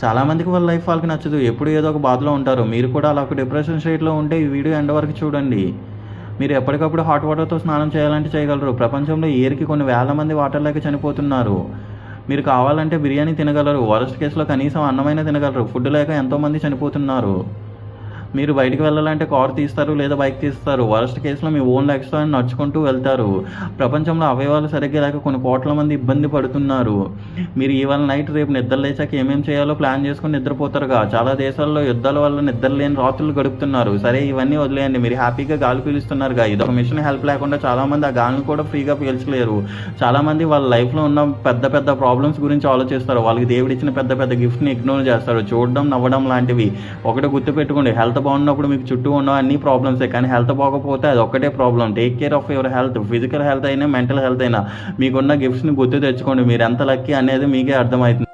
చాలామందికి వాళ్ళ లైఫ్ వాళ్ళకి నచ్చదు. ఎప్పుడు ఏదో ఒక బాధలో ఉంటారు. మీరు కూడా అలా ఒక డిప్రెషన్ స్టేట్‌లో ఉంటే ఈ వీడియో ఎండ్ వరకు చూడండి. మీరు ఎప్పటికప్పుడు హాట్ వాటర్‌తో స్నానం చేయాలంటే చేయగలరు. ప్రపంచంలో ఏరికి కొన్ని వేల మంది వాటర్ లేక చనిపోతున్నారు. మీరు కావాలంటే బిర్యానీ తినగలరు. వరస్ట్ కేస్‌లో కనీసం అన్నమైనా తినగలరు. ఫుడ్ లేక ఎంతోమంది చనిపోతున్నారు. మీరు బయటికి వెళ్ళాలంటే కారు తీస్తారు లేదా బైక్ తీస్తారు. వరస్ట్ కేస్‌లో మీ ఓన్ లెగ్స్‌తో నడుచుకుంటూ వెళ్తారు. ప్రపంచంలో అవయవాలు సరిగ్గా లేక కొన్ని కోట్ల మంది ఇబ్బంది పడుతున్నారు. మీరు ఇవాళ నైట్ రేపు నిద్ర లేచాక ఏమేం చేయాలో ప్లాన్ చేసుకొని నిద్రపోతారుగా. చాలా దేశాల్లో యుద్ధాల వల్ల నిద్ర లేని రాత్రులు గడుపుతున్నారు. సరే ఇవన్నీ వదిలేయండి. మీరు హ్యాపీగా గాలి పీలుస్తున్నారుగా. ఇదొక మిషన్ హెల్ప్ లేకుండా చాలామంది ఆ గాలిని కూడా ఫ్రీగా పీల్చలేరు. చాలామంది వాళ్ళ లైఫ్‌లో ఉన్న పెద్ద పెద్ద ప్రాబ్లమ్స్ గురించి ఆలోచిస్తారు. వాళ్ళకి దేవుడిచ్చిన పెద్ద పెద్ద గిఫ్ట్‌ని ఇగ్నోర్ చేస్తారు. చూడడం, నవ్వడం లాంటివి. ఒకటి గుర్తుపెట్టుకోండి, హెల్త్ బాగున్నప్పుడు మీకు చుట్టూ ఉన్న అన్ని ప్రాబ్లమ్సే. కానీ హెల్త్ బాగోకపోతే అది ఒక్కటే problem. Take care of your health. Physical health అయినా మెంటల్ హెల్త్ అయినా. మీకున్న గిఫ్ట్స్ని గుర్తు తెచ్చుకోండి. మీరు ఎంత లక్కీ అనేది మీకే అర్థమవుతుంది.